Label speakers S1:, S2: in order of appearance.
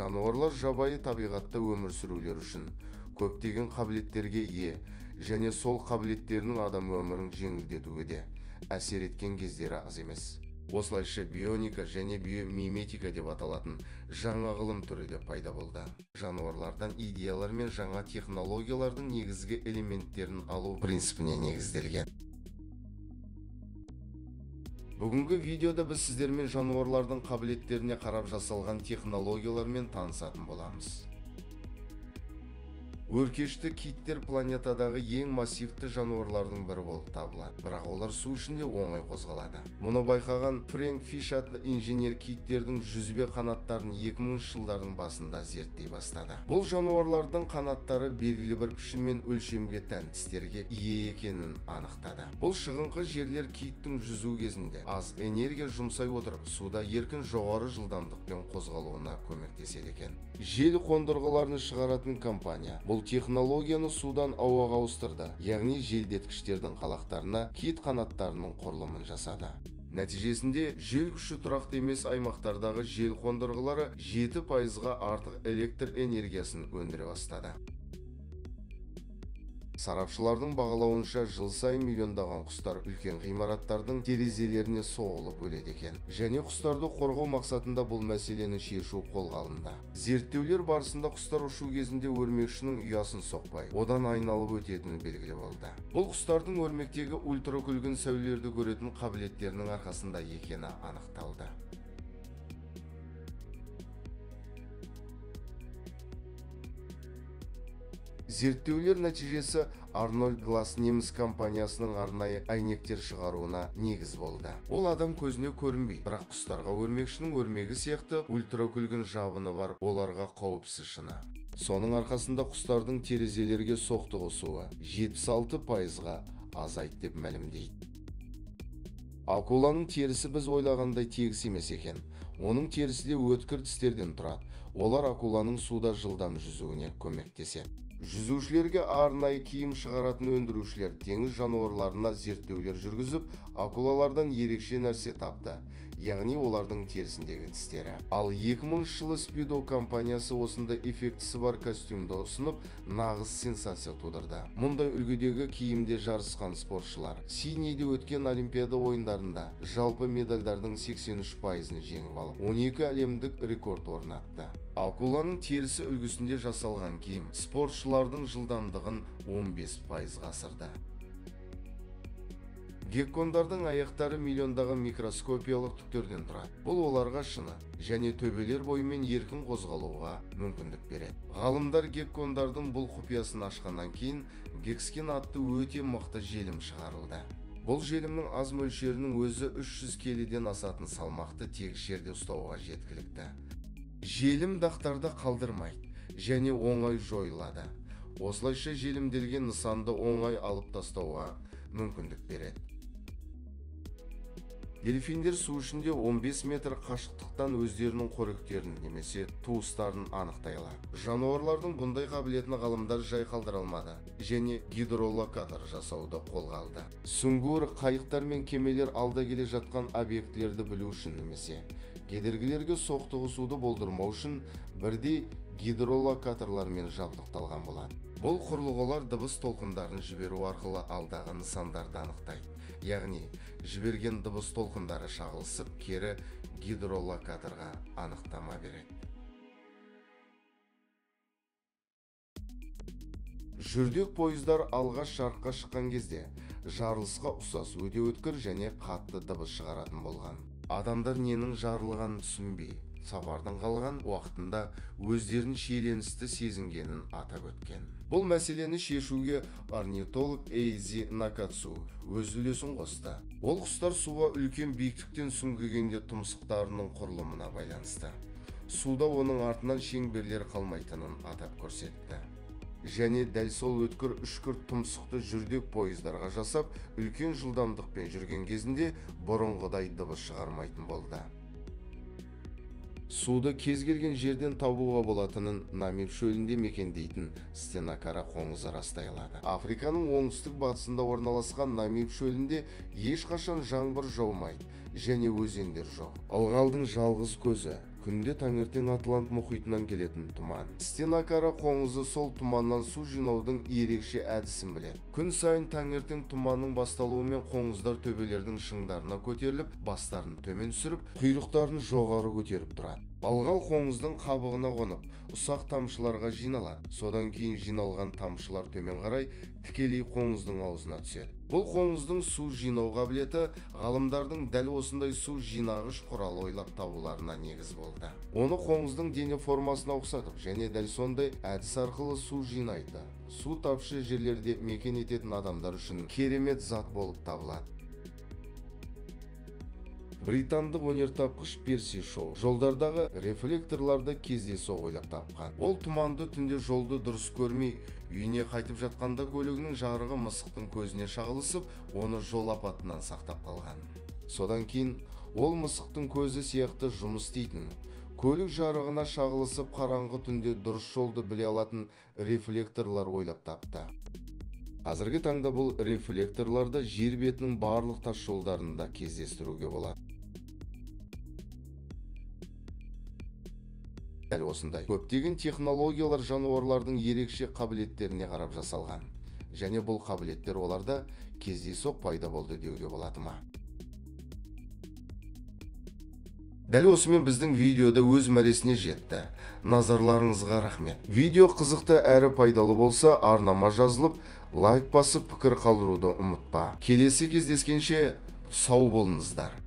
S1: Жануарлар жабайы табиғатта өмір сүрулер үшін көптеген қабілеттерге ие және сол қабілеттерінің адам өмірін жеңілдетуге де әсер еткен кездері аз емес. Осылайша бионика және биомиметика деп аталатын жаңа ғылым түрі де пайда болды. Жануарлардан идеялар мен жаңа технологиялардың негізгі элементтерін алу принципіне негізделген. Бүгінгі видеода біз сіздермен жануарлардың қабілеттеріне қарап жасалған технологиялармен танысатын боламыз. Өркешті киттер планетадағы ең массивті жануарлардың бірі болып табылады, бірақ олар су ішінде оңай қозғалады. Мұны байқаған Фрэнк Фиш атты инженер киттердің жүзбе қанаттарын 2000 жылдардың басында зерттей бастады. Бұл жануарлардың қанаттары белгілі бір пішін мен өлшемге тән тістерге ие екенін анықтады. Бұл шығыңқы жерлер киттің жүзу кезінде аз энергия жұмсай отырып, суда еркін жоғары жылдамдықпен қозғалуына көмектеседі екен. Жел қондырғыларын шығаратын компания бұл технологияны судан ауаға ауыстырды, яғни желдеткіштердің қалақтарына кит қанаттарының құрылымын жасады. Нәтижесінде жел күші тұрақты емес аймақтардағы жел қондырғылары 7%-ға артық электр энергиясын өндіре бастады. Сарапшылардың бағалауынша жыл сайын миллиондаған құстар үлкен ғимараттардың терезелеріне соғылып өледі екен. Және құстарды қорғау мақсатында бұл мәселені шешу қолға алынды. Зерттеулер барысында құстар ұшу кезінде өрмекшінің ұясын соқпай, одан айналып өтетіні белгілі болды. Бұл құстардың өрмектегі ультракүлгін сәулелерді көретін қабілеттерінің арқасында екені анықталды. Зерттеулер нәтижесі Арнольд Глас неміс компаниясының арнайы әйнектер шығаруына негіз болды. Ол адам көзіне көрінбейді, бірақ құстарға өрмекшінің өрмегі сияқты ультракүлгін жабыны бар, оларға қауіпсіз шыны. Соның арқасында құстардың терезелерге соқтығысуы 76%-ға азайды деп мәлімдейді. Акуланың терісі біз ойлағандай тегіс емес екен. Оның терісі де өткір тістерден тұрады. Олар акуланың суда жылдам жүзуіне көмектеседі. Жүзушілерге арнайы киім шығаратын өндірушілер теңіз жануарларына зерттеулер жүргізіп, акулалардан ерекше нәрсе тапты, яғни олардың терісіндегі тістері. Ал 2000 жылы Speedo компаниясы осындай эффектісі бар костюмді ұсынып, нағыз сенсация тудырды. Мұндай үлгідегі киімде жарысқан спортшылар Сиднейде өткен Олимпиада ойындарында жалпы медальдардың 83%-ын жеңіп алып, 12 әлемдік рекорд орнатты. Акуланың терісі үлгісінде жасалған киім спортшылардың жылдамдығын 15%-ға асырды. Геккондардың аяқтары миллиондаған микроскопиялық түктерден тұрады. Бұл оларға шыны және төбелер бойымен еркін қозғалуға мүмкіндік береді. Ғалымдар геккондардың бұл құпиясын ашқаннан кейін гекскен атты өте мықты желім шығарылды. Бұл желімнің аз мөлшерінің өзі 300 келіден асатын салмақты тегіс жерде ұстауға жеткілікті. Желім дақтарды қалдырмайды және оңай жойылады. Осылайша желімделген нысанды оңай алып тастауға мүмкіндік береді. Дельфиндер су ішінде 15 метр қашықтықтан өздерінің қоректерін немесе туыстарын анықтай алады. Жануарлардың бұндай қабілетін ғалымдар жай қалдыра алмады және гидролокатор жасауды қолға алды. Сүңгуір қайықтар мен кемелер алда келе жатқан объектілерді білу үшін немесе кедергілерге соқтығысуды болдырмау үшін бірдей гидролокаторлармен жабдықталған болады. Бұл құрылғылар дыбыс толқындарын жіберу арқылы алдағы нысандарды анықтайды. Яғни, жіберген дыбыс толқындары шағылысып, кері гидролокаторға анықтама береді. Жүрдек пойыздар алғаш жарыққа шыққан кезде жарылысқа ұқсас өте өткір және қатты дыбыс шығаратын болған. Адамдар ненің жарылғанын түсінбей, сапардың қалған уақытында өздерін шиеленісті сезінгенін атап өткен. Бұл мәселені шешуге орнитолог Эйзи Накацу өз үлесін қосты. Ол құстар суға үлкен биіктіктен сүңгігенде тұмсықтарының құрылымына байланысты. Суда оның артынан шеңберлер қалмайтынын атап көрсетті. Және дәл сол өткір үшкір тұмсықты жүрдек пойыздарға жасап, үлкен жылдамдықпен жүрген кезінде бұрынғыдай дыбыс шығармайтын болды. Суды кез келген жерден табуға болатынын Намиб шөлінде мекендейтін стенокара қоңызы растай алады. Африканың оңтүстік батысында орналасқан Намиб шөлінде ешқашан жаңбыр жаумайды және өзендер жоқ. Ылғалдың жалғыз көзі күнде таңертең Атлант мұхитынан келетін тұман. Стенакара қоңызы сол тұманнан су жинаудың ерекше әдісін біледі. Күн сайын таңертең тұманның басталуымен қоңыздар төбелердің шыңдарына көтеріліп, бастарын төмен түсіріп, құйрықтарын жоғары көтеріп тұрады. Балғал қоңыздың қабығына қонып, ұсақ тамшыларға жиналады. Содан кейін жиналған тамшылар төмен қарай тікелей қоңыздың аузына түседі. Бұл қоңыздың су жинау қабілеті ғалымдардың дәл осындай су жинағыш құрал ойлап табуларына негіз болды. Оны қоңыздың дене формасына ұқсатып және дәл сондай әдіс арқылы су жинайды. Су тапшы жерлерде мекен ететін адамдар үшін керемет зат болып табылады. Британдық өнертапқыш Перси Шоу жолдардағы рефлекторларды кездейсоқ ойлап тапқан. Ол тұманды түнде жолды дұрыс көрмей, үйіне қайтып жатқанда көлігінің жарығы мысықтың көзіне шағылысып, оны жол апатынан сақтап қалған. Содан кейін ол мысықтың көзі сияқты жұмыс істейтін, көлік жарығына шағылысып қараңғы түнде дұрыс жолды біле алатын рефлекторлар ойлап тапты. Қазіргі таңда бұл рефлекторларды жер бетінің барлық тас жолдарында кездестіруге болады. Дәл осындай көптеген технологиялар жануарлардың ерекше қабілеттеріне қарап жасалған. Және бұл қабілеттер оларда кездейсоқ пайда болды деуге болады ма? Дәл осымен біздің видеода өз мәресіне жетті. Назарларыңызға рахмет. Видео қызықты әрі пайдалы болса, арнама жазылып, лайк басып пікір қалдыруды ұмытпа. Келесі кездескенше сау болыңыздар.